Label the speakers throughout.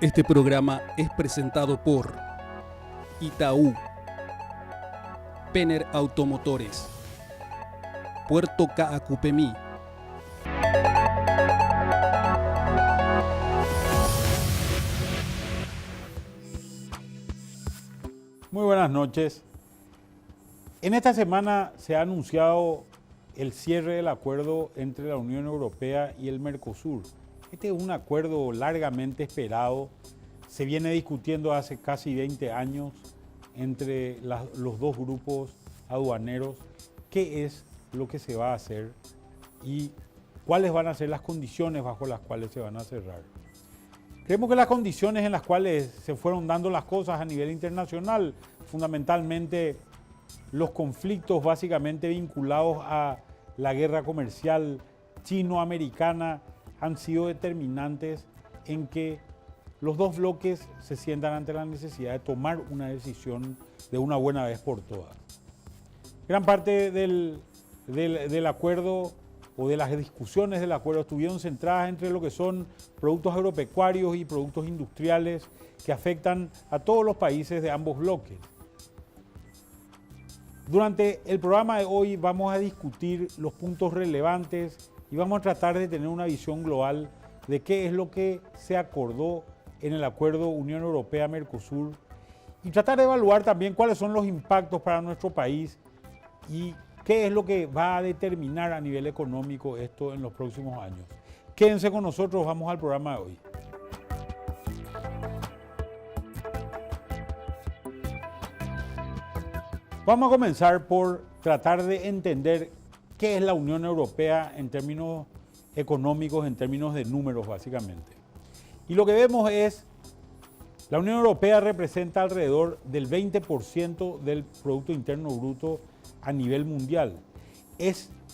Speaker 1: Este programa es presentado por Itaú, Penner Automotores, Puerto Caacupemí.
Speaker 2: Muy buenas noches. En esta semana se ha anunciado el cierre del acuerdo entre la Unión Europea y el Mercosur. Este es un acuerdo largamente esperado. Se viene discutiendo hace casi 20 años entre los dos grupos aduaneros qué es lo que se va a hacer y cuáles van a ser las condiciones bajo las cuales se van a cerrar. Creemos que las condiciones en las cuales se fueron dando las cosas a nivel internacional, fundamentalmente los conflictos básicamente vinculados a la guerra comercial chino-americana, han sido determinantes en que los dos bloques se sientan ante la necesidad de tomar una decisión de una buena vez por todas. Gran parte del acuerdo o de las discusiones del acuerdo estuvieron centradas entre lo que son productos agropecuarios y productos industriales que afectan a todos los países de ambos bloques. Durante el programa de hoy vamos a discutir los puntos relevantes y vamos a tratar de tener una visión global de qué es lo que se acordó en el acuerdo Unión Europea-Mercosur y tratar de evaluar también cuáles son los impactos para nuestro país y qué es lo que va a determinar a nivel económico esto en los próximos años. Quédense con nosotros, vamos al programa de hoy. Vamos a comenzar por tratar de entender qué es la Unión Europea en términos económicos, en términos de números básicamente. Y lo que vemos es, la Unión Europea representa alrededor del 20% del Producto Interno Bruto a nivel mundial.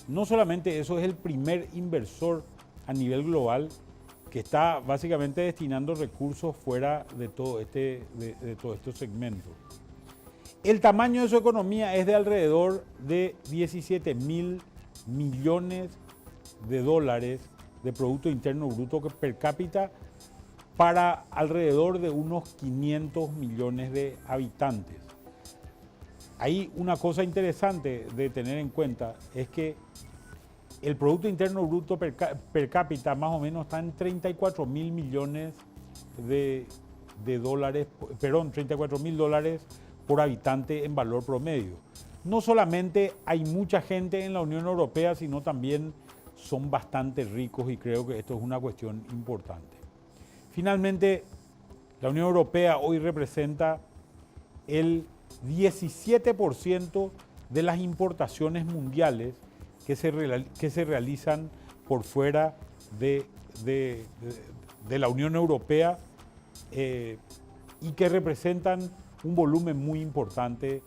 Speaker 2: No solamente eso, es el primer inversor a nivel global que está básicamente destinando recursos fuera de todo este segmento. El tamaño de su economía es de alrededor de 17.000 millones de dólares de Producto Interno Bruto per cápita para alrededor de unos 500 millones de habitantes. Hay una cosa interesante de tener en cuenta, es que el Producto Interno Bruto per cápita más o menos está en 34.000 millones de dólares, perdón, 34.000 dólares por habitante en valor promedio. No solamente hay mucha gente en la Unión Europea, sino también son bastante ricos y creo que esto es una cuestión importante. Finalmente, la Unión Europea hoy representa el 17% de las importaciones mundiales que se realizan por fuera de la Unión Europea y que representan un volumen muy importante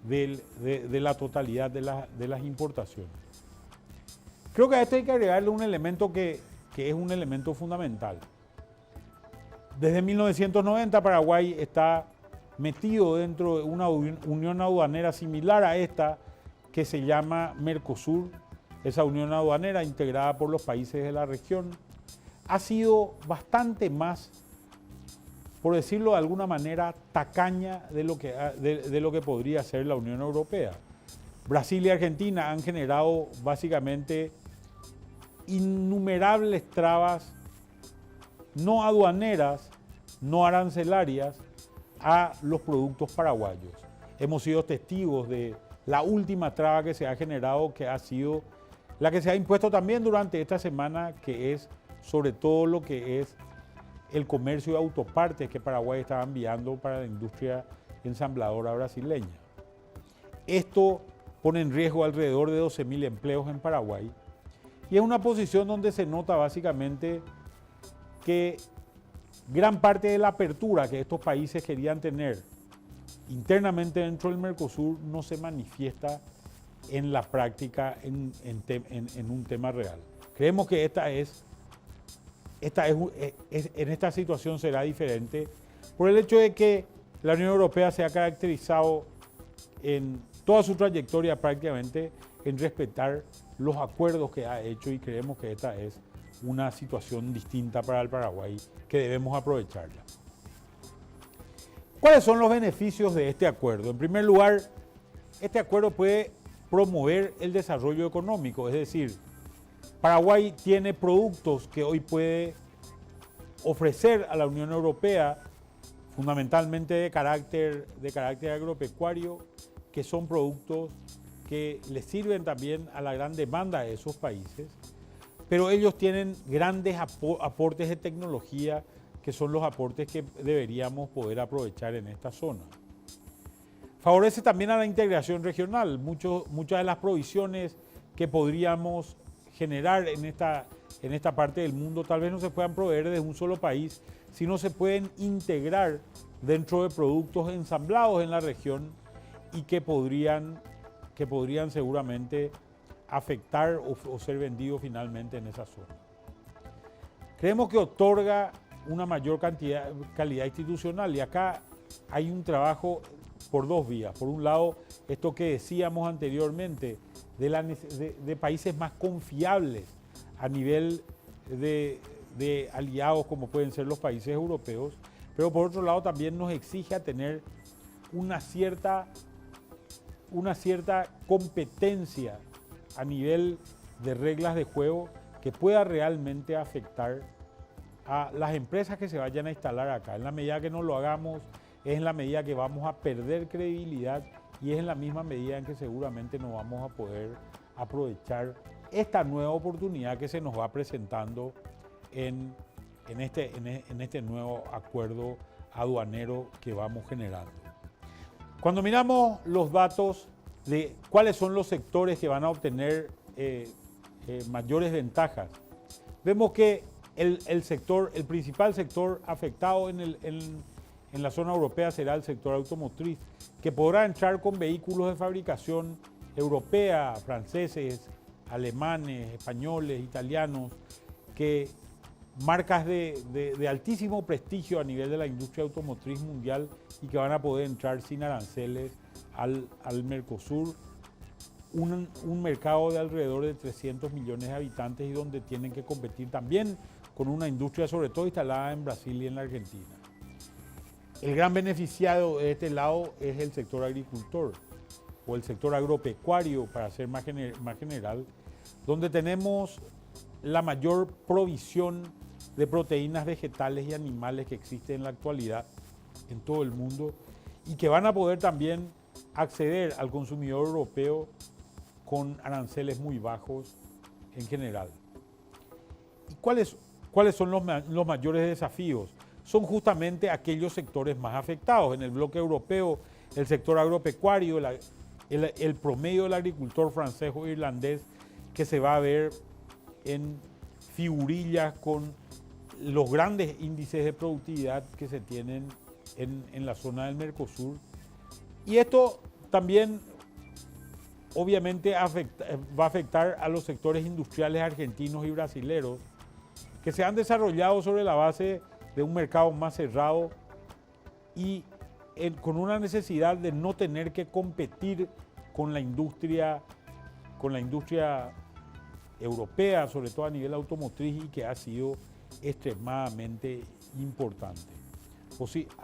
Speaker 2: de la totalidad de las importaciones. Creo que a esto hay que agregarle un elemento que es un elemento fundamental. Desde 1990 Paraguay está metido dentro de una unión aduanera similar a esta que se llama Mercosur. Esa unión aduanera integrada por los países de la región ha sido bastante más, por decirlo de alguna manera, tacaña de lo que podría ser la Unión Europea. Brasil y Argentina han generado básicamente innumerables trabas no aduaneras, no arancelarias a los productos paraguayos. Hemos sido testigos de la última traba que se ha generado, que ha sido la que se ha impuesto también durante esta semana, que es sobre todo lo que es el comercio de autopartes que Paraguay estaba enviando para la industria ensambladora brasileña. Esto pone en riesgo alrededor de 12.000 empleos en Paraguay y es una posición donde se nota básicamente que gran parte de la apertura que estos países querían tener internamente dentro del Mercosur no se manifiesta en la práctica en un tema real. Creemos que en esta situación será diferente por el hecho de que la Unión Europea se ha caracterizado en toda su trayectoria prácticamente en respetar los acuerdos que ha hecho y creemos que esta es una situación distinta para el Paraguay que debemos aprovecharla. ¿Cuáles son los beneficios de este acuerdo? En primer lugar, este acuerdo puede promover el desarrollo económico, es decir, Paraguay tiene productos que hoy puede ofrecer a la Unión Europea, fundamentalmente de carácter agropecuario, que son productos que les sirven también a la gran demanda de esos países, pero ellos tienen grandes aportes de tecnología que son los aportes que deberíamos poder aprovechar en esta zona. Favorece también a la integración regional. Muchas de las provisiones que podríamos generar en esta parte del mundo tal vez no se puedan proveer desde un solo país, sino se pueden integrar dentro de productos ensamblados en la región y que podrían seguramente afectar o ser vendidos finalmente en esa zona. Creemos que otorga una mayor calidad institucional y acá hay un trabajo por dos vías. Por un lado, esto que decíamos anteriormente, de países más confiables a nivel de aliados como pueden ser los países europeos, pero por otro lado también nos exige a tener una cierta competencia a nivel de reglas de juego que pueda realmente afectar a las empresas que se vayan a instalar acá. En la medida que no lo hagamos, es en la medida que vamos a perder credibilidad y es en la misma medida en que seguramente no vamos a poder aprovechar esta nueva oportunidad que se nos va presentando en este nuevo acuerdo aduanero que vamos generando. Cuando miramos los datos de cuáles son los sectores que van a obtener mayores ventajas, vemos que el principal sector afectado en la zona europea será el sector automotriz, que podrá entrar con vehículos de fabricación europea, franceses, alemanes, españoles, italianos, que marcas de altísimo prestigio a nivel de la industria automotriz mundial y que van a poder entrar sin aranceles al Mercosur, un mercado de alrededor de 300 millones de habitantes y donde tienen que competir también con una industria sobre todo instalada en Brasil y en la Argentina. El gran beneficiado de este lado es el sector agricultor o el sector agropecuario, para ser más general, donde tenemos la mayor provisión de proteínas vegetales y animales que existe en la actualidad en todo el mundo y que van a poder también acceder al consumidor europeo con aranceles muy bajos en general. ¿Y cuáles son los mayores desafíos? Son justamente aquellos sectores más afectados. En el bloque europeo, el sector agropecuario, el promedio del agricultor francés o irlandés, que se va a ver en figurillas con los grandes índices de productividad que se tienen en la zona del Mercosur. Y esto también obviamente va a afectar a los sectores industriales argentinos y brasileros que se han desarrollado sobre la base de un mercado más cerrado y con una necesidad de no tener que competir con la industria europea, sobre todo a nivel automotriz, y que ha sido extremadamente importante.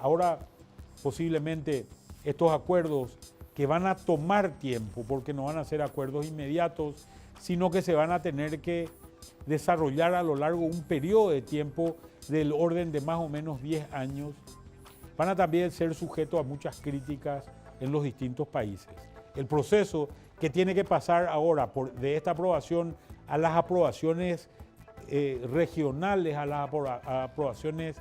Speaker 2: Ahora posiblemente estos acuerdos que van a tomar tiempo, porque no van a ser acuerdos inmediatos, sino que se van a tener que desarrollar a lo largo de un periodo de tiempo del orden de más o menos 10 años, van a también ser sujetos a muchas críticas en los distintos países. El proceso que tiene que pasar ahora de esta aprobación a las aprobaciones regionales, a las aprobaciones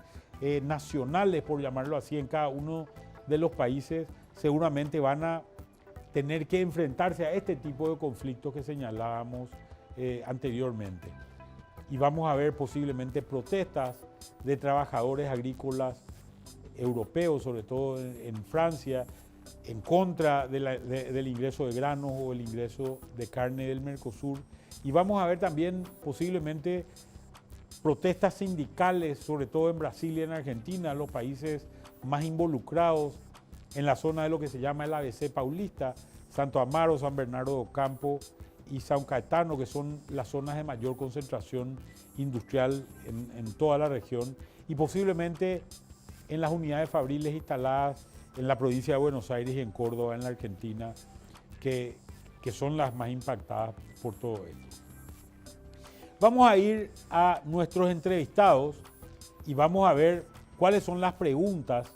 Speaker 2: nacionales, por llamarlo así, en cada uno de los países, seguramente van a tener que enfrentarse a este tipo de conflictos que señalábamos anteriormente. Y vamos a ver posiblemente protestas de trabajadores agrícolas europeos, sobre todo en Francia, en contra del ingreso de granos o el ingreso de carne del Mercosur. Y vamos a ver también posiblemente protestas sindicales, sobre todo en Brasil y en Argentina, los países más involucrados en la zona de lo que se llama el ABC paulista, Santo Amaro, San Bernardo do Campo y San Caetano, que son las zonas de mayor concentración industrial en toda la región, y posiblemente en las unidades fabriles instaladas en la provincia de Buenos Aires y en Córdoba, en la Argentina, que son las más impactadas por todo esto. Vamos a ir a nuestros entrevistados y vamos a ver cuáles son las preguntas.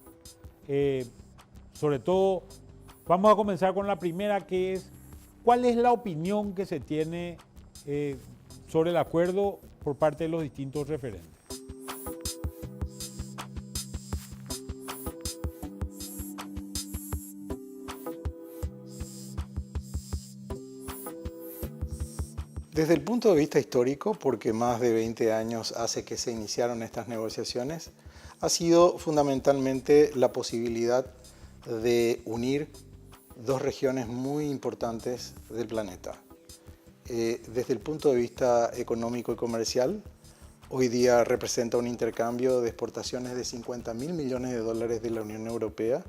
Speaker 2: Sobre todo, vamos a comenzar con la primera, que es: ¿cuál es la opinión que se tiene sobre el acuerdo por parte de los distintos referentes?
Speaker 3: Desde el punto de vista histórico, porque más de 20 años hace que se iniciaron estas negociaciones, ha sido fundamentalmente la posibilidad de unir dos regiones muy importantes del planeta. Desde el punto de vista económico y comercial, hoy día representa un intercambio de exportaciones de 50.000 millones de dólares de la Unión Europea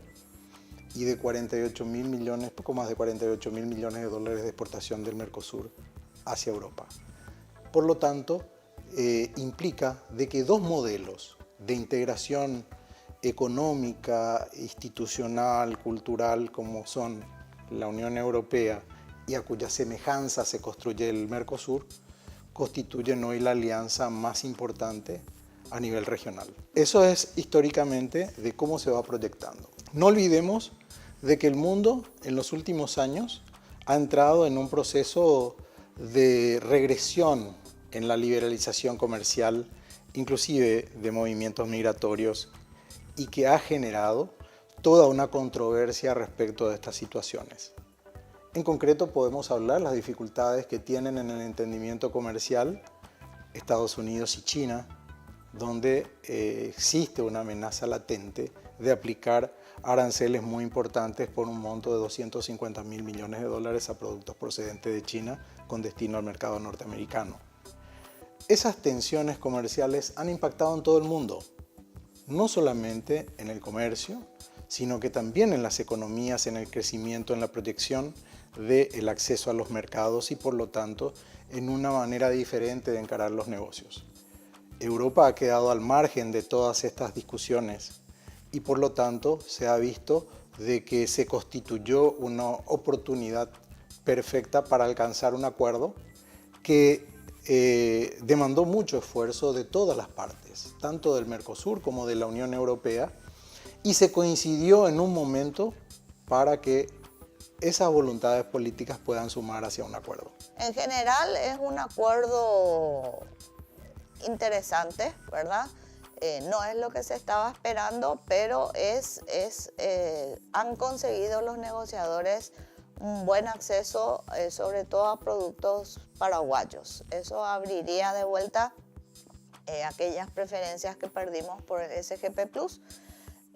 Speaker 3: y de 48.000 millones, poco más de 48.000 millones de dólares de exportación del Mercosur hacia Europa. Por lo tanto, implica de que dos modelos de integración económica, institucional, cultural, como son la Unión Europea y a cuya semejanza se construye el Mercosur, constituyen hoy la alianza más importante a nivel regional. Eso es históricamente de cómo se va proyectando. No olvidemos de que el mundo en los últimos años ha entrado en un proceso de regresión en la liberalización comercial, inclusive de movimientos migratorios, y que ha generado toda una controversia respecto de estas situaciones. En concreto podemos hablar de las dificultades que tienen en el entendimiento comercial Estados Unidos y China, donde existe una amenaza latente de aplicar aranceles muy importantes por un monto de 250.000 millones de dólares a productos procedentes de China con destino al mercado norteamericano. Esas tensiones comerciales han impactado en todo el mundo, no solamente en el comercio, sino que también en las economías, en el crecimiento, en la proyección del acceso a los mercados y por lo tanto en una manera diferente de encarar los negocios. Europa ha quedado al margen de todas estas discusiones y por lo tanto se ha visto de que se constituyó una oportunidad perfecta para alcanzar un acuerdo que demandó mucho esfuerzo de todas las partes, tanto del Mercosur como de la Unión Europea, y se coincidió en un momento para que esas voluntades políticas puedan sumar hacia un acuerdo.
Speaker 4: En general es un acuerdo interesante, ¿verdad? No es lo que se estaba esperando, pero han conseguido los negociadores un buen acceso, sobre todo a productos paraguayos. Eso abriría de vuelta aquellas preferencias que perdimos por el SGP Plus.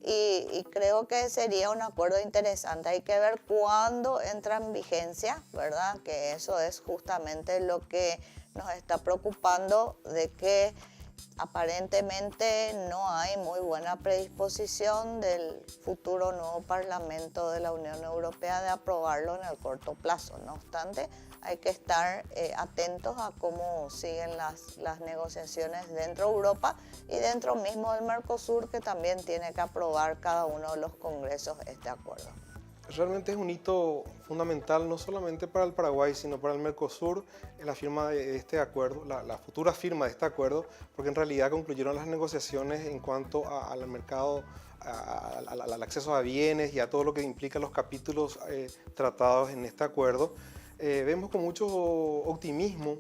Speaker 4: Y creo que sería un acuerdo interesante. Hay que ver cuándo entra en vigencia, ¿verdad? Que eso es justamente lo que nos está preocupando, de que aparentemente no hay muy buena predisposición del futuro nuevo Parlamento de la Unión Europea de aprobarlo en el corto plazo. No obstante, hay que estar atentos a cómo siguen las negociaciones dentro de Europa y dentro mismo del Mercosur, que también tiene que aprobar cada uno de los congresos este acuerdo.
Speaker 5: Realmente es un hito fundamental no solamente para el Paraguay, sino para el Mercosur, en la firma de este acuerdo, la futura firma de este acuerdo, porque en realidad concluyeron las negociaciones en cuanto al mercado, al acceso a bienes y a todo lo que implica los capítulos tratados en este acuerdo. Vemos con mucho optimismo,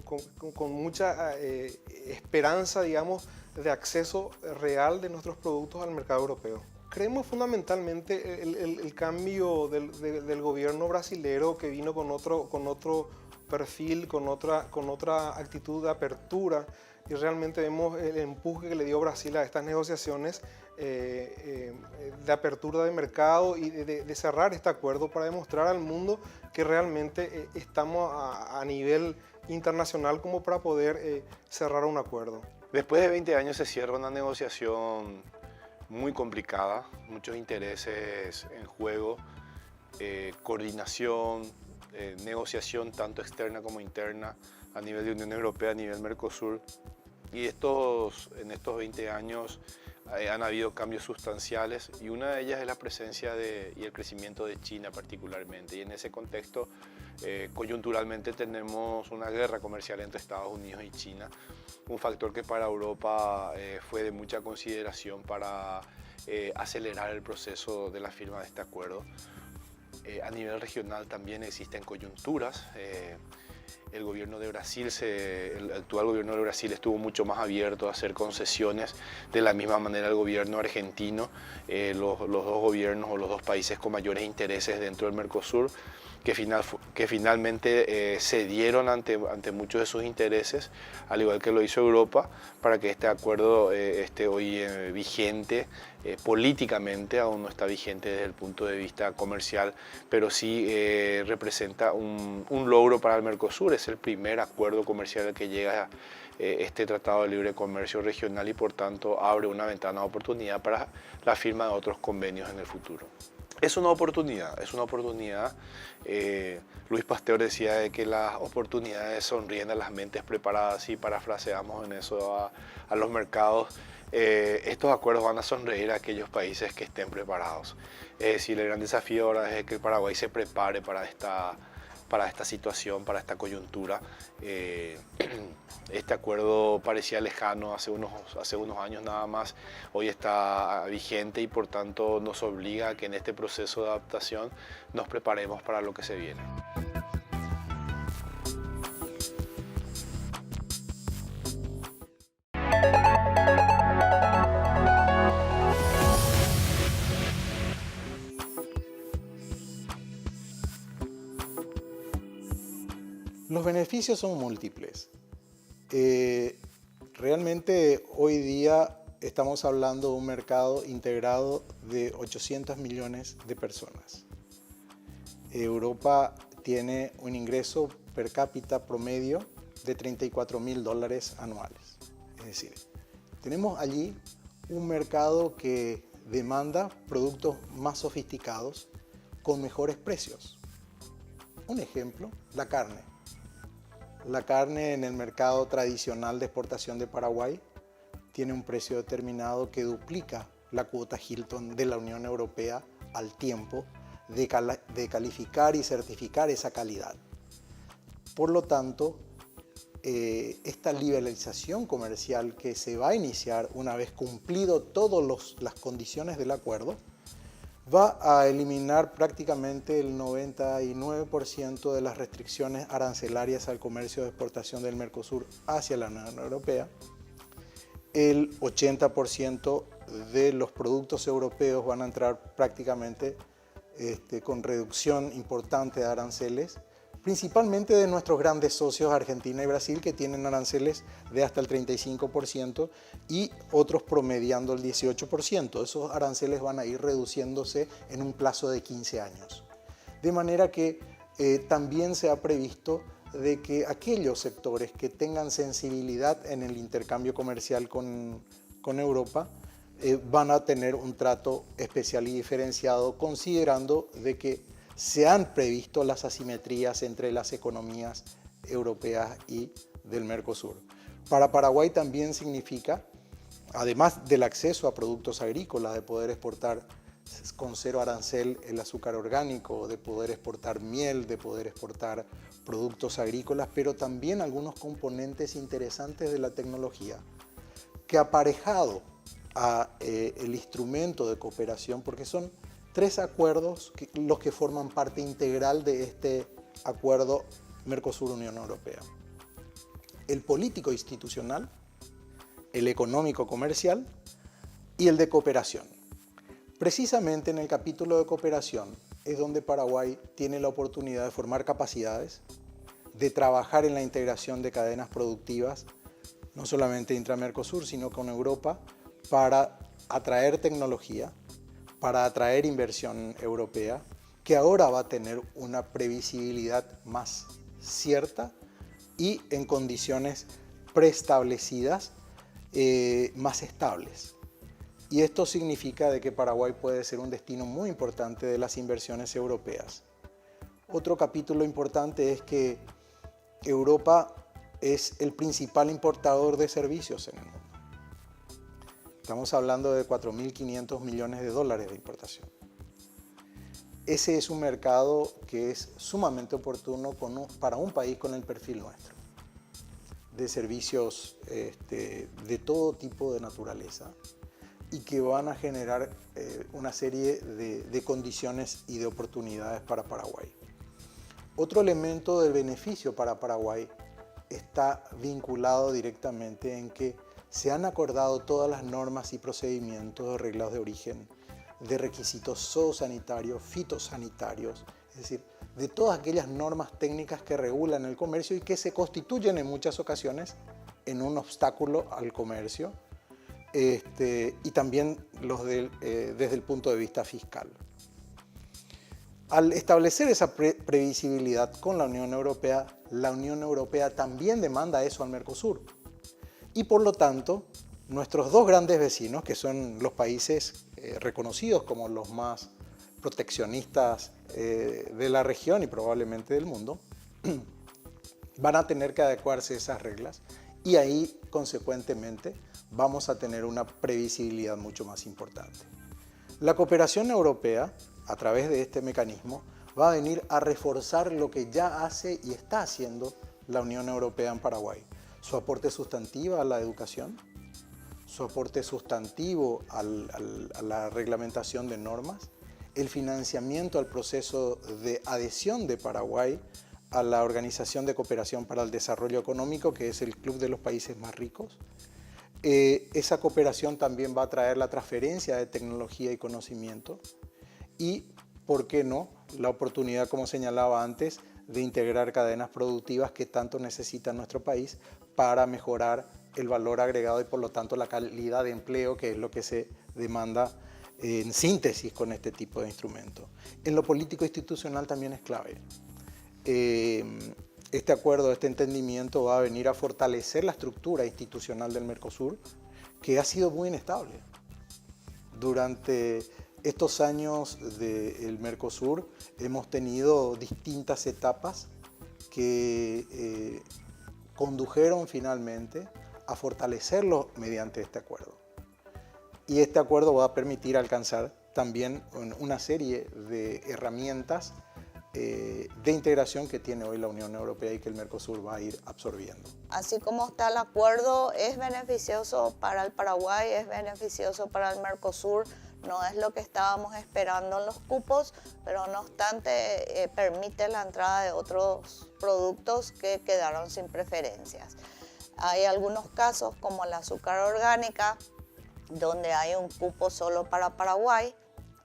Speaker 5: con mucha esperanza, digamos, de acceso real de nuestros productos al mercado europeo. Creemos fundamentalmente el cambio del gobierno brasilero, que vino con otro perfil, con otra actitud de apertura, y realmente vemos el empuje que le dio Brasil a estas negociaciones de apertura de mercado y de cerrar este acuerdo para demostrar al mundo que realmente estamos a nivel internacional como para poder cerrar un acuerdo.
Speaker 6: Después de 20 años se cierra una negociación muy complicada, muchos intereses en juego, coordinación, negociación tanto externa como interna a nivel de Unión Europea, a nivel Mercosur. Y en estos 20 años han habido cambios sustanciales y una de ellas es la presencia y el crecimiento de China particularmente. Y en ese contexto, coyunturalmente tenemos una guerra comercial entre Estados Unidos y China, un factor que para Europa fue de mucha consideración para acelerar el proceso de la firma de este acuerdo. A nivel regional también existen coyunturas. El gobierno de Brasil, el actual gobierno de Brasil estuvo mucho más abierto a hacer concesiones, de la misma manera el gobierno argentino, los dos gobiernos o los dos países con mayores intereses dentro del Mercosur, que finalmente cedieron ante muchos de sus intereses, al igual que lo hizo Europa, para que este acuerdo esté hoy vigente. Políticamente aún no está vigente desde el punto de vista comercial, pero sí representa un logro para el Mercosur. Es el primer acuerdo comercial al que llega este Tratado de Libre Comercio regional y por tanto abre una ventana de oportunidad para la firma de otros convenios en el futuro. Es una oportunidad, es una oportunidad. Luis Pasteur decía de que las oportunidades sonríen a las mentes preparadas y parafraseamos en eso a los mercados. Estos acuerdos van a sonreír a aquellos países que estén preparados. Es decir, el gran desafío ahora es que el Paraguay se prepare para esta situación, para esta coyuntura. Este acuerdo parecía lejano hace unos años nada más, hoy está vigente y por tanto nos obliga a que en este proceso de adaptación nos preparemos para lo que se viene.
Speaker 3: Los beneficios son múltiples. Realmente hoy día estamos hablando de un mercado integrado de 800 millones de personas. Europa tiene un ingreso per cápita promedio de $34.000 anuales. Es decir, tenemos allí un mercado que demanda productos más sofisticados con mejores precios. Un ejemplo, la carne. La carne en el mercado tradicional de exportación de Paraguay tiene un precio determinado que duplica la cuota Hilton de la Unión Europea al tiempo de calificar y certificar esa calidad. Por lo tanto, esta liberalización comercial que se va a iniciar una vez cumplido todas las condiciones del acuerdo, va a eliminar prácticamente el 99% de las restricciones arancelarias al comercio de exportación del Mercosur hacia la Unión Europea. El 80% de los productos europeos van a entrar prácticamente con reducción importante de aranceles, principalmente de nuestros grandes socios Argentina y Brasil, que tienen aranceles de hasta el 35% y otros promediando el 18%. Esos aranceles van a ir reduciéndose en un plazo de 15 años. De manera que también se ha previsto de que aquellos sectores que tengan sensibilidad en el intercambio comercial con Europa van a tener un trato especial y diferenciado, considerando de que se han previsto las asimetrías entre las economías europeas y del Mercosur. Para Paraguay también significa, además del acceso a productos agrícolas, de poder exportar con cero arancel el azúcar orgánico, de poder exportar miel, de poder exportar productos agrícolas, pero también algunos componentes interesantes de la tecnología, que aparejado a el instrumento de cooperación, porque son 3 acuerdos los que forman parte integral de este acuerdo Mercosur-Unión Europea. El político institucional, el económico comercial y el de cooperación. Precisamente en el capítulo de cooperación es donde Paraguay tiene la oportunidad de formar capacidades, de trabajar en la integración de cadenas productivas, no solamente intra-Mercosur, sino con Europa, para atraer tecnología, para atraer inversión europea, que ahora va a tener una previsibilidad más cierta y en condiciones preestablecidas más estables. Y esto significa de que Paraguay puede ser un destino muy importante de las inversiones europeas. Otro capítulo importante es que Europa es el principal importador de servicios en el mundo. Estamos hablando de 4.500 millones de dólares de importación. Ese es un mercado que es sumamente oportuno para un país con el perfil nuestro, de servicios de todo tipo de naturaleza y que van a generar una serie de condiciones y de oportunidades para Paraguay. Otro elemento de beneficio para Paraguay está vinculado directamente en que se han acordado todas las normas y procedimientos de reglas de origen, de requisitos zoosanitarios, fitosanitarios, es decir, de todas aquellas normas técnicas que regulan el comercio y que se constituyen en muchas ocasiones en un obstáculo al comercio, y también desde el punto de vista fiscal. Al establecer esa previsibilidad con la Unión Europea también demanda eso al Mercosur. Y por lo tanto, nuestros dos grandes vecinos, que son los países reconocidos como los más proteccionistas de la región y probablemente del mundo, van a tener que adecuarse a esas reglas y ahí, consecuentemente, vamos a tener una previsibilidad mucho más importante. La cooperación europea, a través de este mecanismo, va a venir a reforzar lo que ya hace y está haciendo la Unión Europea en Paraguay. Su aporte sustantivo a la educación, su aporte sustantivo a la reglamentación de normas, el financiamiento al proceso de adhesión de Paraguay a la Organización de Cooperación para el Desarrollo Económico, que es el Club de los Países Más Ricos. Esa cooperación también va a traer la transferencia de tecnología y conocimiento y, ¿por qué no?, la oportunidad, como señalaba antes, de integrar cadenas productivas que tanto necesita nuestro país para mejorar el valor agregado y por lo tanto la calidad de empleo, que es lo que se demanda en síntesis con este tipo de instrumentos. En lo político institucional también es clave. Este acuerdo, este entendimiento va a venir a fortalecer la estructura institucional del Mercosur, que ha sido muy inestable. Durante estos años del Mercosur hemos tenido distintas etapas que condujeron finalmente a fortalecerlo mediante este acuerdo. Y este acuerdo va a permitir alcanzar también una serie de herramientas de integración que tiene hoy la Unión Europea y que el Mercosur va a ir absorbiendo.
Speaker 4: Así como está el acuerdo, es beneficioso para el Paraguay, es beneficioso para el Mercosur. No es lo que estábamos esperando en los cupos, pero no obstante permite la entrada de otros productos que quedaron sin preferencias. Hay algunos casos como la azúcar orgánica, donde hay un cupo solo para Paraguay.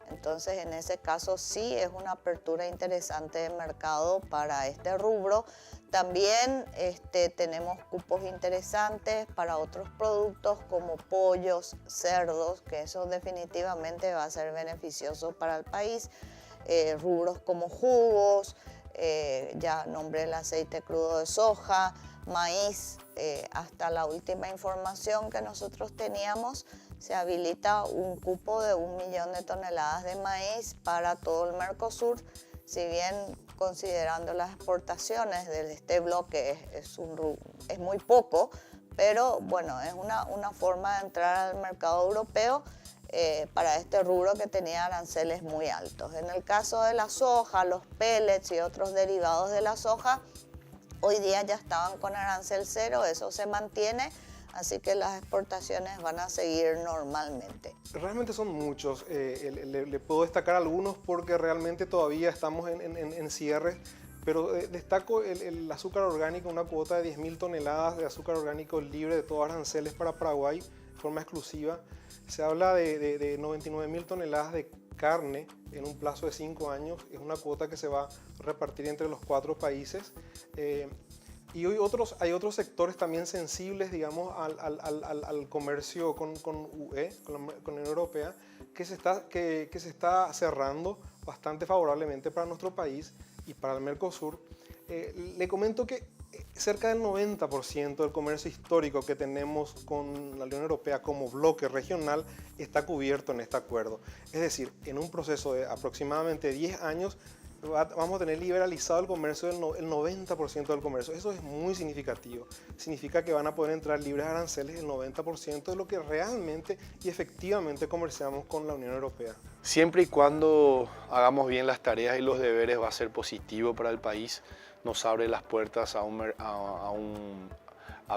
Speaker 4: Entonces, en ese caso sí es una apertura interesante de mercado para este rubro. También tenemos cupos interesantes para otros productos como pollos, cerdos, que eso definitivamente va a ser beneficioso para el país. Rubros como jugos, ya nombré el aceite crudo de soja, maíz. Hasta la última información que nosotros teníamos, se habilita un cupo de 1 millón de toneladas de maíz para todo el Mercosur. Si bien considerando las exportaciones de este bloque es muy poco, pero bueno, es una forma de entrar al mercado europeo para este rubro que tenía aranceles muy altos. En el caso de la soja, los pellets y otros derivados de la soja, hoy día ya estaban con arancel cero, eso se mantiene, así que las exportaciones van a seguir normalmente.
Speaker 5: Realmente son muchos, le puedo destacar algunos porque realmente todavía estamos en cierre, pero destaco el azúcar orgánico, una cuota de 10.000 toneladas de azúcar orgánico libre de todos aranceles para Paraguay, de forma exclusiva. Se habla de 99.000 toneladas de carne en un plazo de 5 años, es una cuota que se va a repartir entre los 4 países. Y hoy hay otros sectores también sensibles, digamos, al comercio con UE, con la Unión Europea, que se está cerrando bastante favorablemente para nuestro país y para el Mercosur. Le comento que cerca del 90% del comercio histórico que tenemos con la Unión Europea como bloque regional está cubierto en este acuerdo. Es decir, en un proceso de aproximadamente 10 años vamos a tener liberalizado el comercio el 90% del comercio. Eso es muy significativo. Significa que van a poder entrar libres aranceles el 90% de lo que realmente y efectivamente comerciamos con la Unión Europea.
Speaker 6: Siempre y cuando hagamos bien las tareas y los deberes va a ser positivo para el país. Nos abre las puertas a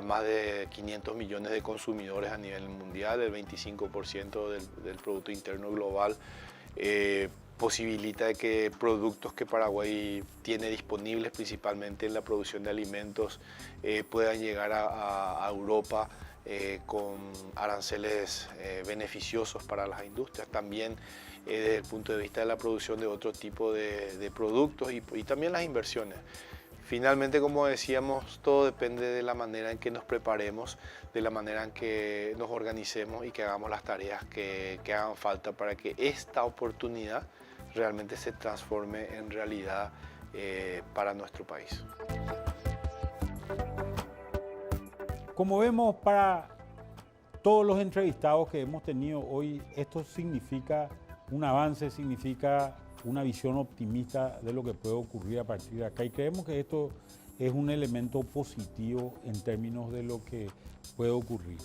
Speaker 6: más de 500 millones de consumidores a nivel mundial, el 25% del Producto Interno Global. Posibilita que productos que Paraguay tiene disponibles, principalmente en la producción de alimentos, puedan llegar a Europa con aranceles beneficiosos para las industrias. También desde el punto de vista de la producción de otro tipo de productos y también las inversiones. Finalmente, como decíamos, todo depende de la manera en que nos preparemos, de la manera en que nos organicemos y que hagamos las tareas que hagan falta para que esta oportunidad realmente se transforme en realidad para nuestro país.
Speaker 2: Como vemos, para todos los entrevistados que hemos tenido hoy, esto significa un avance, significa una visión optimista de lo que puede ocurrir a partir de acá, y creemos que esto es un elemento positivo en términos de lo que puede ocurrir.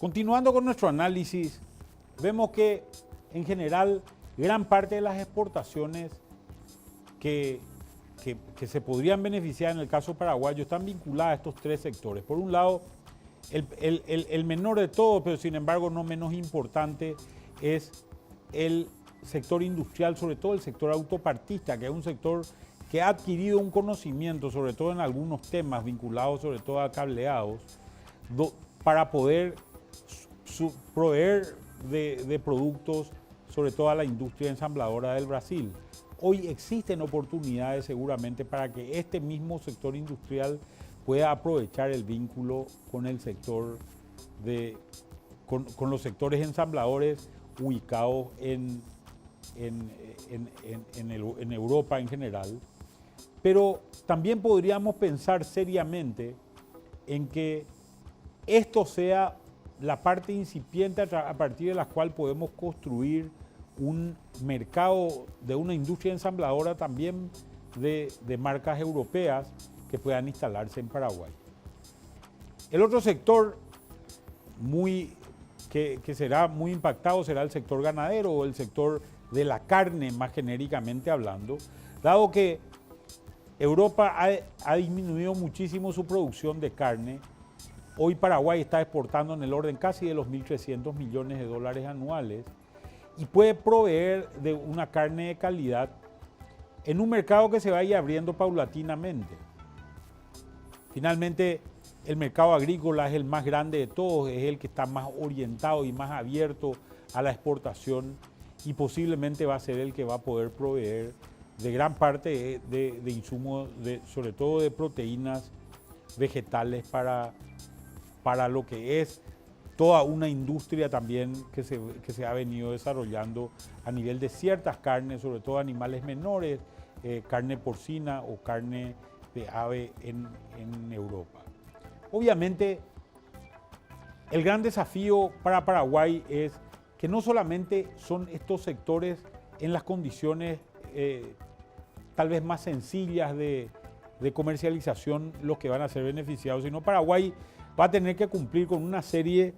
Speaker 2: Continuando con nuestro análisis, vemos que en general gran parte de las exportaciones que se podrían beneficiar en el caso paraguayo están vinculadas a estos tres sectores. Por un lado, el menor de todos, pero sin embargo no menos importante, es el sector industrial, sobre todo el sector autopartista, que es un sector que ha adquirido un conocimiento, sobre todo en algunos temas vinculados sobre todo a cableados, para poder proveer de productos, sobre todo a la industria ensambladora del Brasil. Hoy existen oportunidades seguramente para que este mismo sector industrial pueda aprovechar el vínculo con el sector con los sectores ensambladores ubicados en Europa en general. Pero también podríamos pensar seriamente en que esto sea la parte incipiente a partir de la cual podemos construir un mercado de una industria ensambladora también de marcas europeas que puedan instalarse en Paraguay. El otro sector que será muy impactado será el sector ganadero o el sector de la carne, más genéricamente hablando, dado que Europa ha disminuido muchísimo su producción de carne. Hoy Paraguay está exportando en el orden casi de los 1.300 millones de dólares anuales y puede proveer de una carne de calidad en un mercado que se vaya abriendo paulatinamente. Finalmente, el mercado agrícola es el más grande de todos, es el que está más orientado y más abierto a la exportación y posiblemente va a ser el que va a poder proveer de gran parte de insumos, sobre todo de proteínas vegetales para lo que es toda una industria también que se ha venido desarrollando a nivel de ciertas carnes, sobre todo animales menores, carne porcina o carne de ave en Europa. Obviamente, el gran desafío para Paraguay es que no solamente son estos sectores en las condiciones tal vez más sencillas de comercialización los que van a ser beneficiados, sino Paraguay va a tener que cumplir con una serie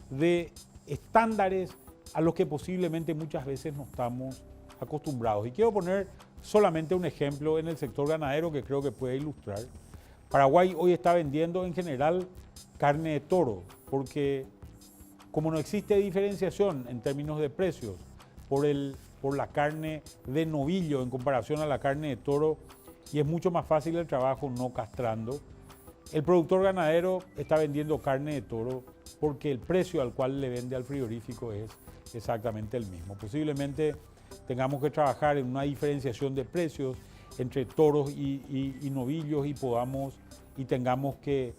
Speaker 2: de estándares a los que posiblemente muchas veces no estamos acostumbrados. Y quiero poner solamente un ejemplo en el sector ganadero que creo que puede ilustrar. Paraguay hoy está vendiendo en general carne de toro, porque como no existe diferenciación en términos de precios por la carne de novillo en comparación a la carne de toro, y es mucho más fácil el trabajo no castrando, el productor ganadero está vendiendo carne de toro porque el precio al cual le vende al frigorífico es exactamente el mismo. Posiblemente tengamos que trabajar en una diferenciación de precios entre toros y novillos y tengamos que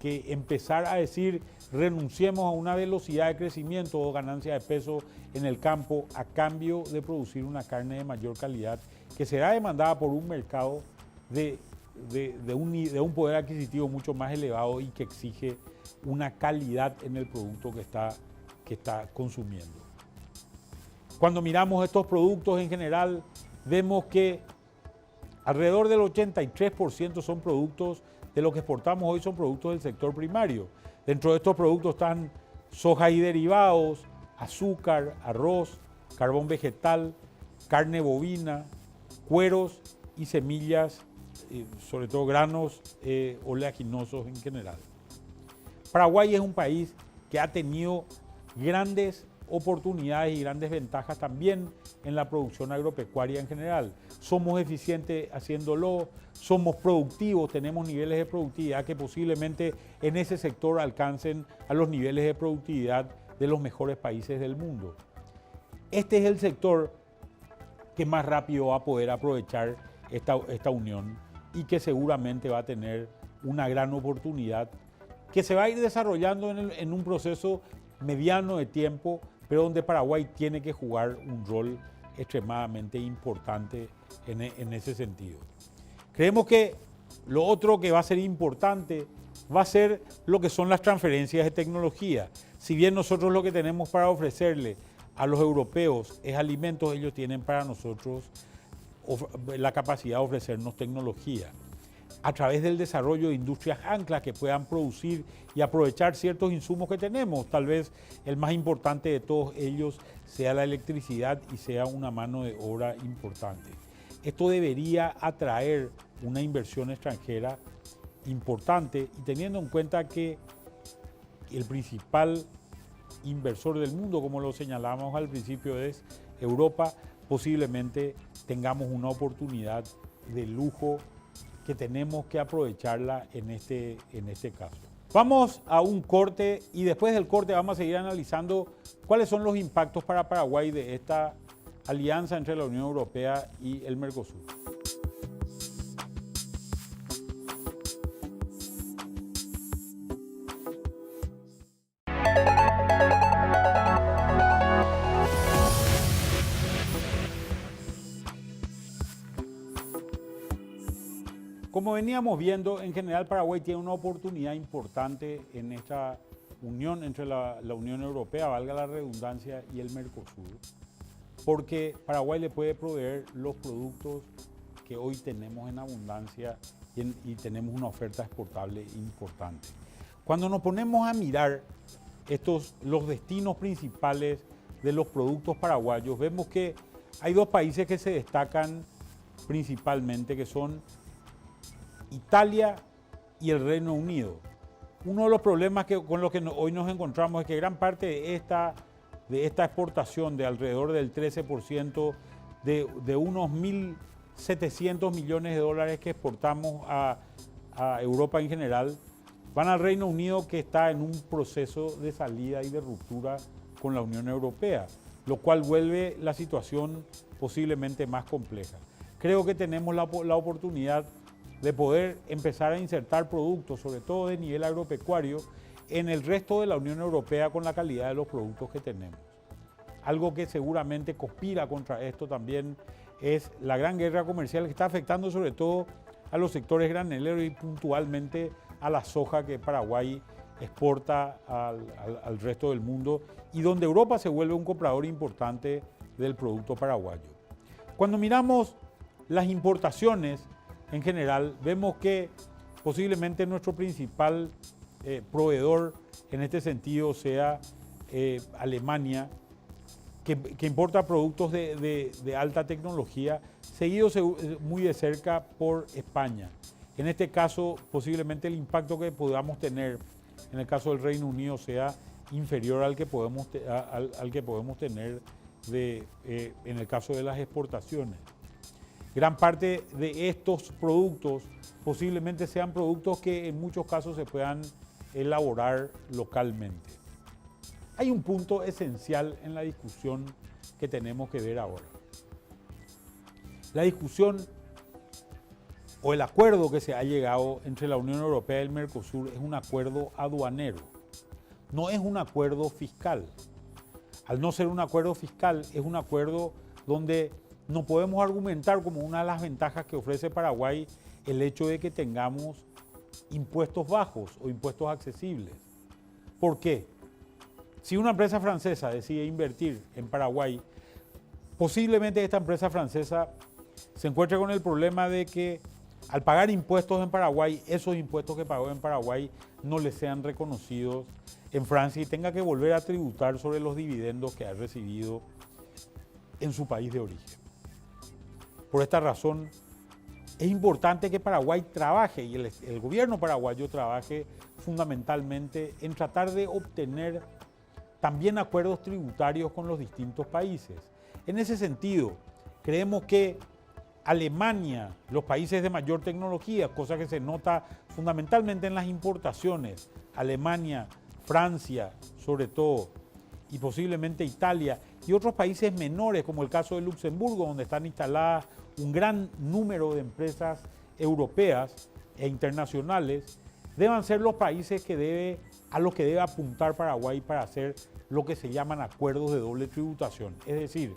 Speaker 2: empezar a decir renunciemos a una velocidad de crecimiento o ganancia de peso en el campo a cambio de producir una carne de mayor calidad que será demandada por un mercado de un poder adquisitivo mucho más elevado y que exige una calidad en el producto que está consumiendo. Cuando miramos estos productos en general, vemos que alrededor del 83% son productos de lo que exportamos hoy, son productos del sector primario. Dentro de estos productos están soja y derivados, azúcar, arroz, carbón vegetal, carne bovina, cueros y semillas, sobre todo granos oleaginosos en general. Paraguay es un país que ha tenido grandes oportunidades y grandes ventajas también en la producción agropecuaria en general. Somos eficientes haciéndolo, somos productivos, tenemos niveles de productividad que posiblemente en ese sector alcancen a los niveles de productividad de los mejores países del mundo. Este es el sector que más rápido va a poder aprovechar esta unión y que seguramente va a tener una gran oportunidad que se va a ir desarrollando en un proceso mediano de tiempo, pero donde Paraguay tiene que jugar un rol extremadamente importante en ese sentido. Creemos que lo otro que va a ser importante va a ser lo que son las transferencias de tecnología. Si bien nosotros lo que tenemos para ofrecerle a los europeos es alimentos, ellos tienen para nosotros la capacidad de ofrecernos tecnología a través del desarrollo de industrias anclas que puedan producir y aprovechar ciertos insumos que tenemos. Tal vez el más importante de todos ellos sea la electricidad y sea una mano de obra importante. Esto debería atraer una inversión extranjera importante y teniendo en cuenta que el principal inversor del mundo, como lo señalamos al principio, es Europa, posiblemente tengamos una oportunidad de lujo que tenemos que aprovecharla en este caso. Vamos a un corte y después del corte vamos a seguir analizando cuáles son los impactos para Paraguay de esta alianza entre la Unión Europea y el Mercosur. Como veníamos viendo, en general Paraguay tiene una oportunidad importante en esta unión entre la Unión Europea, valga la redundancia, y el Mercosur, porque Paraguay le puede proveer los productos que hoy tenemos en abundancia y tenemos una oferta exportable importante. Cuando nos ponemos a mirar los destinos principales de los productos paraguayos, vemos que hay dos países que se destacan principalmente, que son Italia y el Reino Unido. Uno de los problemas con los que hoy nos encontramos es que gran parte de esta exportación de alrededor del 13%, de unos 1.700 millones de dólares que exportamos a Europa en general, van al Reino Unido, que está en un proceso de salida y de ruptura con la Unión Europea, lo cual vuelve la situación posiblemente más compleja. Creo que tenemos la oportunidad de poder empezar a insertar productos, sobre todo de nivel agropecuario, en el resto de la Unión Europea con la calidad de los productos que tenemos. Algo que seguramente conspira contra esto también es la gran guerra comercial que está afectando sobre todo a los sectores graneleros y puntualmente a la soja que Paraguay exporta al resto del mundo y donde Europa se vuelve un comprador importante del producto paraguayo. Cuando miramos las importaciones, en general, vemos que posiblemente nuestro principal proveedor en este sentido sea Alemania, que importa productos de alta tecnología, seguido muy de cerca por España. En este caso, posiblemente el impacto que podamos tener en el caso del Reino Unido sea inferior al que podemos tener en el caso de las exportaciones. Gran parte de estos productos posiblemente sean productos que en muchos casos se puedan elaborar localmente. Hay un punto esencial en la discusión que tenemos que ver ahora. La discusión o el acuerdo que se ha llegado entre la Unión Europea y el Mercosur es un acuerdo aduanero, no es un acuerdo fiscal. Al no ser un acuerdo fiscal, es un acuerdo donde no podemos argumentar como una de las ventajas que ofrece Paraguay el hecho de que tengamos impuestos bajos o impuestos accesibles. ¿Por qué? Si una empresa francesa decide invertir en Paraguay, posiblemente esta empresa francesa se encuentra con el problema de que al pagar impuestos en Paraguay, esos impuestos que pagó en Paraguay no le sean reconocidos en Francia y tenga que volver a tributar sobre los dividendos que ha recibido en su país de origen. Por esta razón, es importante que Paraguay trabaje y el gobierno paraguayo trabaje fundamentalmente en tratar de obtener también acuerdos tributarios con los distintos países. En ese sentido, creemos que Alemania, los países de mayor tecnología, cosa que se nota fundamentalmente en las importaciones, Alemania, Francia, sobre todo, y posiblemente Italia, y otros países menores, como el caso de Luxemburgo, donde están instaladas un gran número de empresas europeas e internacionales, deban ser los países a los que debe apuntar Paraguay para hacer lo que se llaman acuerdos de doble tributación. Es decir,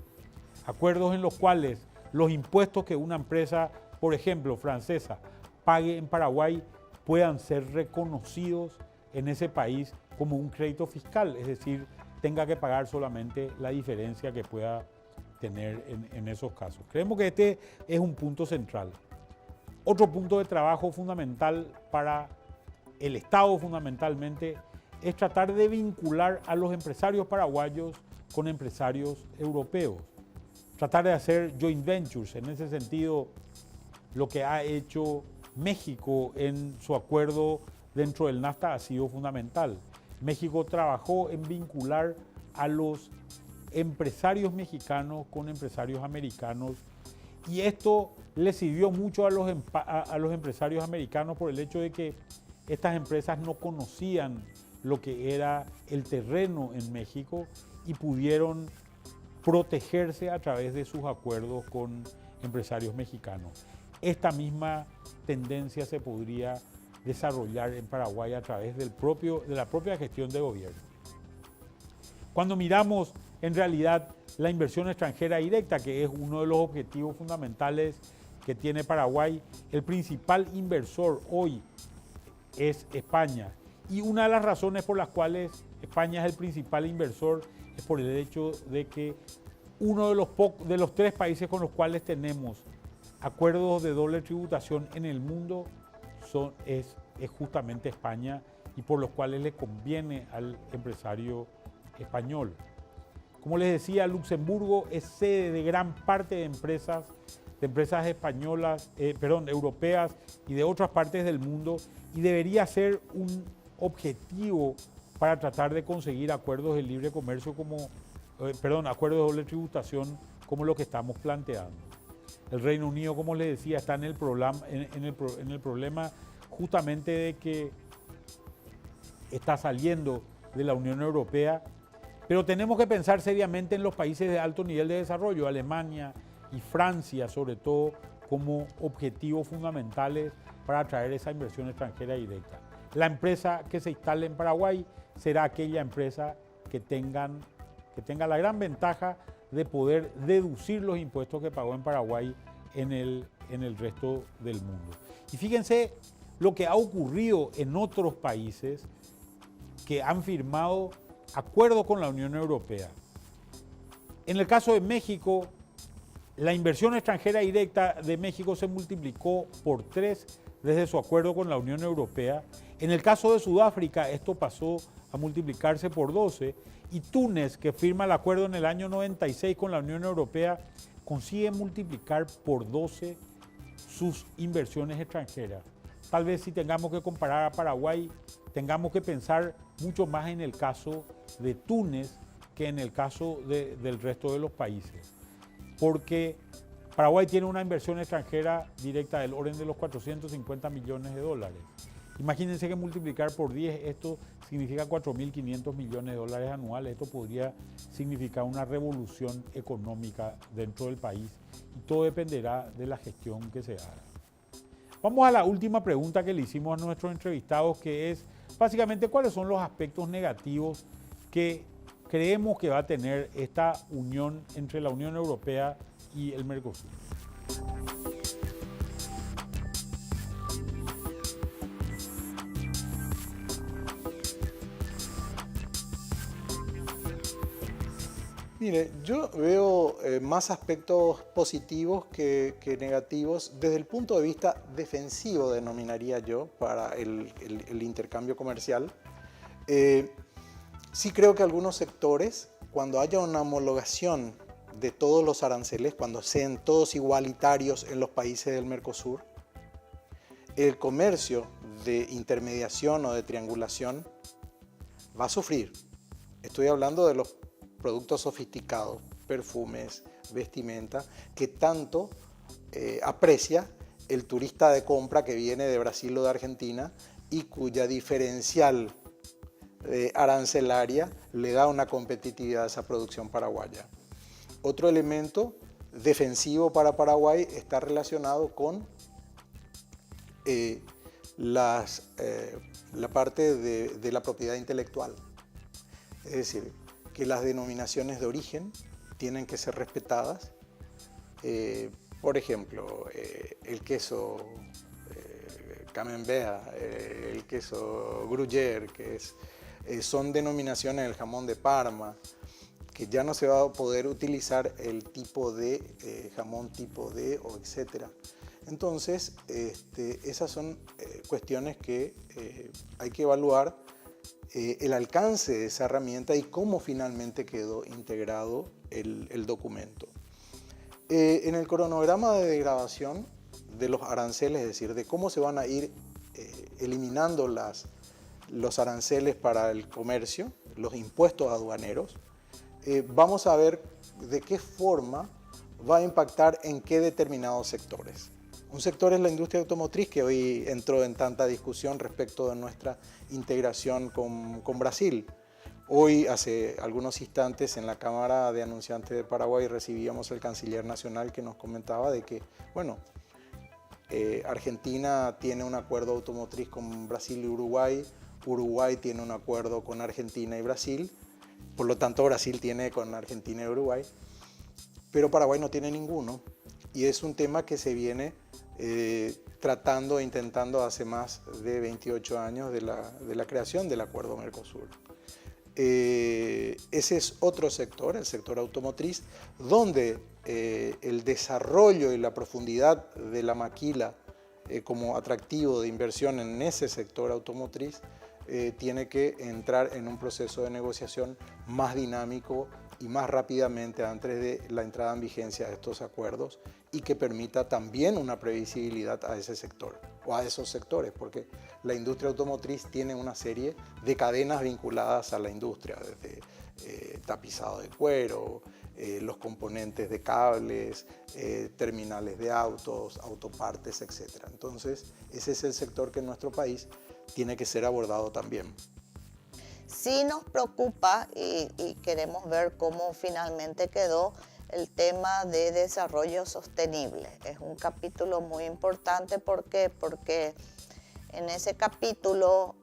Speaker 2: acuerdos en los cuales los impuestos que una empresa, por ejemplo, francesa, pague en Paraguay puedan ser reconocidos en ese país como un crédito fiscal, es decir, tenga que pagar solamente la diferencia que pueda tener en esos casos. Creemos que este es un punto central. Otro punto de trabajo fundamental para el Estado fundamentalmente es tratar de vincular a los empresarios paraguayos con empresarios europeos. Tratar de hacer joint ventures. En ese sentido, lo que ha hecho México en su acuerdo dentro del NAFTA ha sido fundamental. México trabajó en vincular a los empresarios mexicanos con empresarios americanos y esto le sirvió mucho a los empresarios americanos por el hecho de que estas empresas no conocían lo que era el terreno en México y pudieron protegerse a través de sus acuerdos con empresarios mexicanos. Esta misma tendencia se podría desarrollar en Paraguay a través de la propia gestión de gobierno. Cuando miramos en realidad la inversión extranjera directa, que es uno de los objetivos fundamentales que tiene Paraguay, el principal inversor hoy es España. Y una de las razones por las cuales España es el principal inversor es por el hecho de que uno de los 3 países con los cuales tenemos acuerdos de doble tributación en el mundo es justamente España y por los cuales le conviene al empresario español. Como les decía, Luxemburgo es sede de gran parte de empresas españolas, europeas y de otras partes del mundo y debería ser un objetivo para tratar de conseguir acuerdos de libre comercio acuerdos de doble tributación como lo que estamos planteando. El Reino Unido, como les decía, está en el problema justamente de que está saliendo de la Unión Europea, pero tenemos que pensar seriamente en los países de alto nivel de desarrollo, Alemania y Francia sobre todo, como objetivos fundamentales para atraer esa inversión extranjera directa. La empresa que se instale en Paraguay será aquella empresa que tenga la gran ventaja de poder deducir los impuestos que pagó en Paraguay en el resto del mundo. Y fíjense lo que ha ocurrido en otros países que han firmado acuerdos con la Unión Europea. En el caso de México, la inversión extranjera directa de México se multiplicó por 3 desde su acuerdo con la Unión Europea. En el caso de Sudáfrica, esto pasó a multiplicarse por 12 y Túnez, que firma el acuerdo en el año 96 con la Unión Europea, consigue multiplicar por 12 sus inversiones extranjeras. Tal vez si tengamos que comparar a Paraguay, tengamos que pensar mucho más en el caso de Túnez que en el caso del resto de los países. Porque Paraguay tiene una inversión extranjera directa del orden de los 450 millones de dólares. Imagínense que multiplicar por 10 esto significa 4.500 millones de dólares anuales. Esto podría significar una revolución económica dentro del país y todo dependerá de la gestión que se haga. Vamos a la última pregunta que le hicimos a nuestros entrevistados, que es básicamente cuáles son los aspectos negativos que creemos que va a tener esta unión entre la Unión Europea y el Mercosur.
Speaker 3: Mire, yo veo más aspectos positivos que negativos. Desde el punto de vista defensivo, denominaría yo, para el intercambio comercial. Sí creo que algunos sectores, cuando haya una homologación de todos los aranceles, cuando sean todos igualitarios en los países del Mercosur, el comercio de intermediación o de triangulación va a sufrir. Estoy hablando de los productos sofisticados, perfumes, vestimenta, que tanto aprecia el turista de compra que viene de Brasil o de Argentina y cuya diferencial arancelaria le da una competitividad a esa producción paraguaya. Otro elemento defensivo para Paraguay está relacionado con la parte de la propiedad intelectual. Es decir, que las denominaciones de origen tienen que ser respetadas. Por ejemplo, el queso Camembert, el queso Gruyère, son denominaciones del jamón de Parma, que ya no se va a poder utilizar el tipo de jamón tipo D o etcétera. Entonces, esas son cuestiones que hay que evaluar el alcance de esa herramienta y cómo finalmente quedó integrado el documento. En el cronograma de degradación de los aranceles, es decir, de cómo se van a ir eliminando los aranceles para el comercio, los impuestos aduaneros, vamos a ver de qué forma va a impactar en qué determinados sectores. Un sector es la industria automotriz, que hoy entró en tanta discusión respecto de nuestra integración con Brasil. Hoy, hace algunos instantes, en la Cámara de Anunciantes de Paraguay recibíamos al canciller nacional que nos comentaba de que, bueno, Argentina tiene un acuerdo automotriz con Brasil y Uruguay, Uruguay tiene un acuerdo con Argentina y Brasil, por lo tanto Brasil tiene con Argentina y Uruguay, pero Paraguay no tiene ninguno. Y es un tema que se viene tratando e intentando hace más de 28 años de la creación del Acuerdo Mercosur. Ese es otro sector, el sector automotriz, donde el desarrollo y la profundidad de la maquila como atractivo de inversión en ese sector automotriz tiene que entrar en un proceso de negociación más dinámico y más rápidamente antes de la entrada en vigencia de estos acuerdos, y que permita también una previsibilidad a ese sector o a esos sectores, porque la industria automotriz tiene una serie de cadenas vinculadas a la industria, desde tapizado de cuero, los componentes de cables, terminales de autos, autopartes, etc. Entonces, ese es el sector que en nuestro país tiene que ser abordado también.
Speaker 4: Sí nos preocupa y queremos ver cómo finalmente quedó el tema de desarrollo sostenible. Es un capítulo muy importante porque en ese capítulo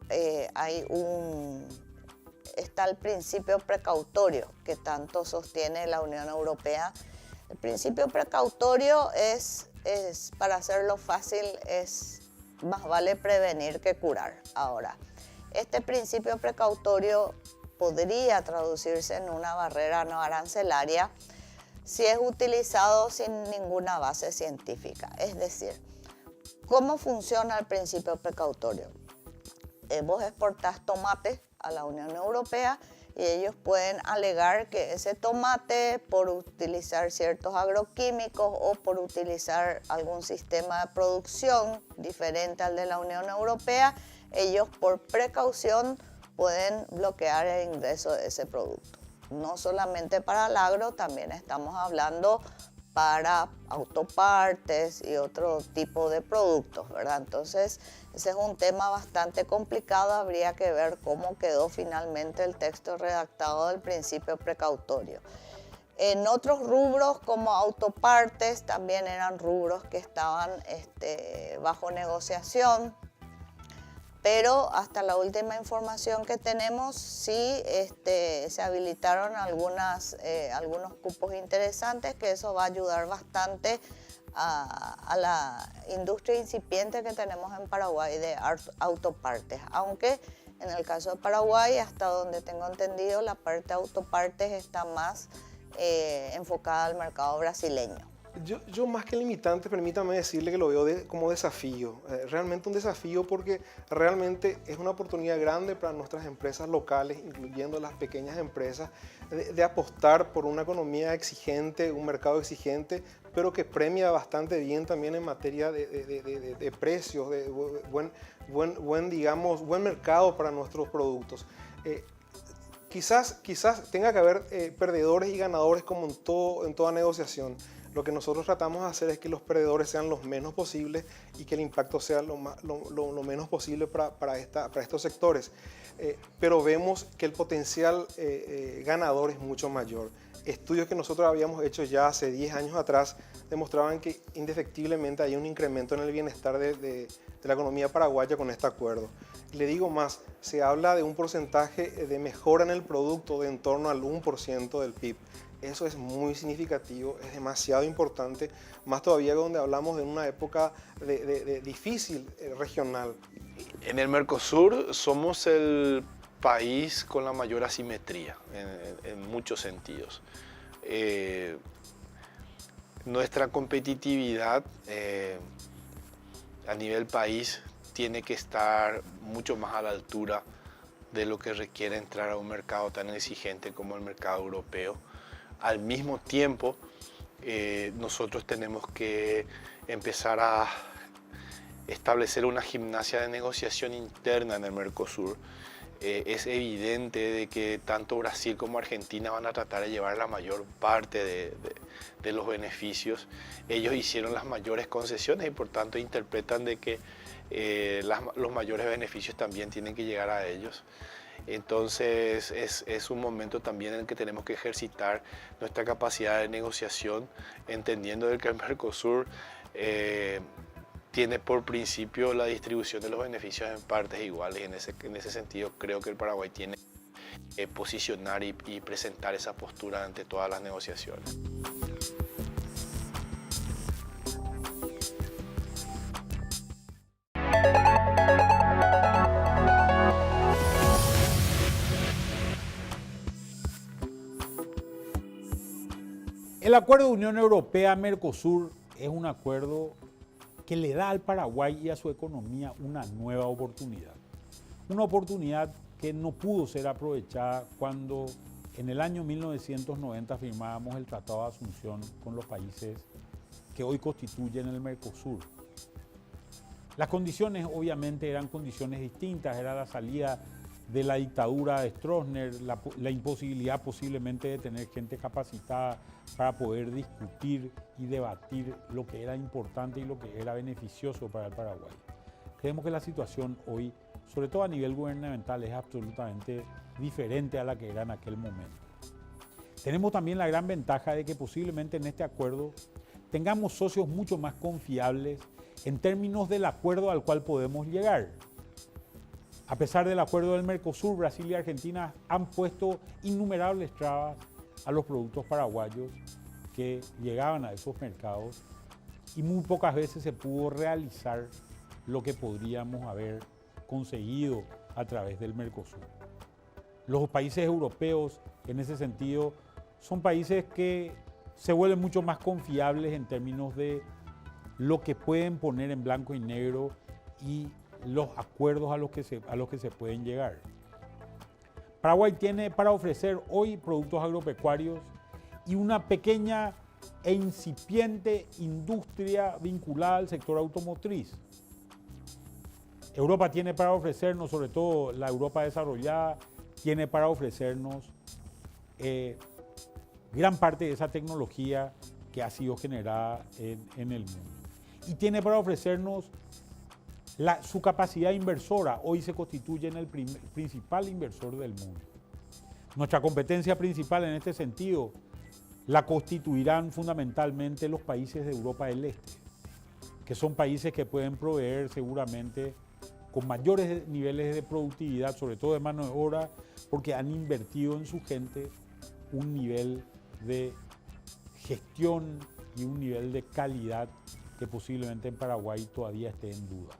Speaker 4: está el principio precautorio que tanto sostiene la Unión Europea. El principio precautorio es para hacerlo fácil, es más vale prevenir que curar. Ahora, este principio precautorio podría traducirse en una barrera no arancelaria si es utilizado sin ninguna base científica. Es decir, ¿cómo funciona el principio precautorio? Vos exportás tomate a la Unión Europea y ellos pueden alegar que ese tomate, por utilizar ciertos agroquímicos o por utilizar algún sistema de producción diferente al de la Unión Europea, ellos por precaución pueden bloquear el ingreso de ese producto. No solamente para el agro, también estamos hablando para autopartes y otro tipo de productos, ¿verdad? Entonces, ese es un tema bastante complicado, habría que ver cómo quedó finalmente el texto redactado del principio precautorio. En otros rubros como autopartes también eran rubros que estaban bajo negociación, pero hasta la última información que tenemos sí se habilitaron algunos cupos interesantes, que eso va a ayudar bastante a la industria incipiente que tenemos en Paraguay de autopartes, aunque en el caso de Paraguay, hasta donde tengo entendido, la parte de autopartes está más enfocada al mercado brasileño.
Speaker 5: Yo más que limitante, permítame decirle que lo veo como desafío, realmente un desafío porque realmente es una oportunidad grande para nuestras empresas locales, incluyendo las pequeñas empresas, de apostar por una economía exigente, un mercado exigente, pero que premia bastante bien también en materia de precios, de buen mercado para nuestros productos. Quizás tenga que haber perdedores y ganadores como en toda negociación. Lo que nosotros tratamos de hacer es que los perdedores sean los menos posibles y que el impacto sea lo menos posible para estos sectores. Pero vemos que el potencial ganador es mucho mayor. Estudios que nosotros habíamos hecho ya hace 10 años atrás demostraban que indefectiblemente hay un incremento en el bienestar de la economía paraguaya con este acuerdo. Le digo más, se habla de un porcentaje de mejora en el producto de en torno al 1% del PIB. Eso es muy significativo, es demasiado importante, más todavía donde hablamos de una época difícil regional.
Speaker 6: En el Mercosur somos el país con la mayor asimetría en muchos sentidos. Nuestra competitividad a nivel país tiene que estar mucho más a la altura de lo que requiere entrar a un mercado tan exigente como el mercado europeo. Al mismo tiempo, nosotros tenemos que empezar a establecer una gimnasia de negociación interna en el Mercosur. Es evidente de que tanto Brasil como Argentina van a tratar de llevar la mayor parte de los beneficios. Ellos hicieron las mayores concesiones y por tanto interpretan de que los mayores beneficios también tienen que llegar a ellos. Entonces es un momento también en el que tenemos que ejercitar nuestra capacidad de negociación, entendiendo de que el Mercosur tiene por principio la distribución de los beneficios en partes iguales. En ese sentido creo que el Paraguay tiene que posicionar y presentar esa postura ante todas las negociaciones.
Speaker 2: El acuerdo de Unión Europea-Mercosur es un acuerdo que le da al Paraguay y a su economía una nueva oportunidad. Una oportunidad que no pudo ser aprovechada cuando en el año 1990 firmábamos el Tratado de Asunción con los países que hoy constituyen el Mercosur. Las condiciones obviamente eran condiciones distintas, era la salida de la dictadura de Stroessner, la imposibilidad posiblemente de tener gente capacitada para poder discutir y debatir lo que era importante y lo que era beneficioso para el Paraguay. Creemos que la situación hoy, sobre todo a nivel gubernamental, es absolutamente diferente a la que era en aquel momento. Tenemos también la gran ventaja de que posiblemente en este acuerdo tengamos socios mucho más confiables en términos del acuerdo al cual podemos llegar. A pesar del acuerdo del Mercosur, Brasil y Argentina han puesto innumerables trabas a los productos paraguayos que llegaban a esos mercados y muy pocas veces se pudo realizar lo que podríamos haber conseguido a través del Mercosur. Los países europeos, en ese sentido, son países que se vuelven mucho más confiables en términos de lo que pueden poner en blanco y negro y los acuerdos a los que se pueden llegar. Paraguay tiene para ofrecer hoy productos agropecuarios y una pequeña e incipiente industria vinculada al sector automotriz. Europa tiene para ofrecernos, sobre todo la Europa desarrollada, tiene para ofrecernos gran parte de esa tecnología que ha sido generada en el mundo. Y tiene para ofrecernos su capacidad inversora. Hoy se constituye en el principal inversor del mundo. Nuestra competencia principal en este sentido la constituirán fundamentalmente los países de Europa del Este, que son países que pueden proveer seguramente con mayores niveles de productividad, sobre todo de mano de obra, porque han invertido en su gente un nivel de gestión y un nivel de calidad que posiblemente en Paraguay todavía esté en duda.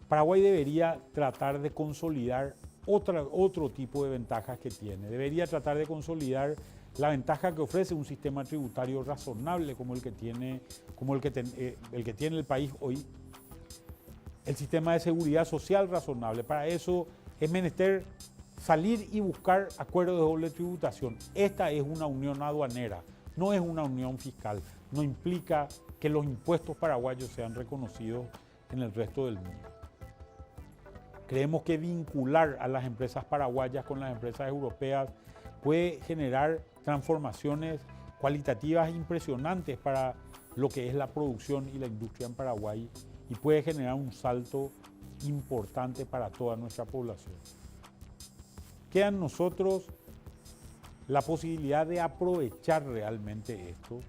Speaker 2: Paraguay debería tratar de consolidar otro tipo de ventajas que tiene. Debería tratar de consolidar la ventaja que ofrece un sistema tributario razonable como el que tiene el país hoy. El sistema de seguridad social razonable. Para eso es menester salir y buscar acuerdos de doble tributación. Esta es una unión aduanera, no es una unión fiscal. No implica que los impuestos paraguayos sean reconocidos en el resto del mundo. Creemos que vincular a las empresas paraguayas con las empresas europeas puede generar transformaciones cualitativas impresionantes para lo que es la producción y la industria en Paraguay y puede generar un salto importante para toda nuestra población. Queda en nosotros la posibilidad de aprovechar realmente esto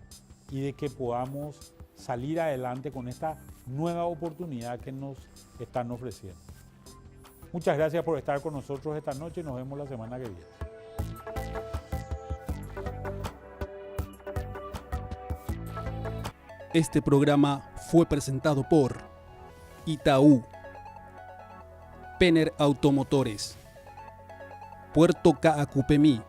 Speaker 2: y de que podamos salir adelante con esta nueva oportunidad que nos están ofreciendo. Muchas gracias por estar con nosotros esta noche y nos vemos la semana que viene.
Speaker 1: Este programa fue presentado por Itaú, Penner Automotores, Puerto Caacupemí,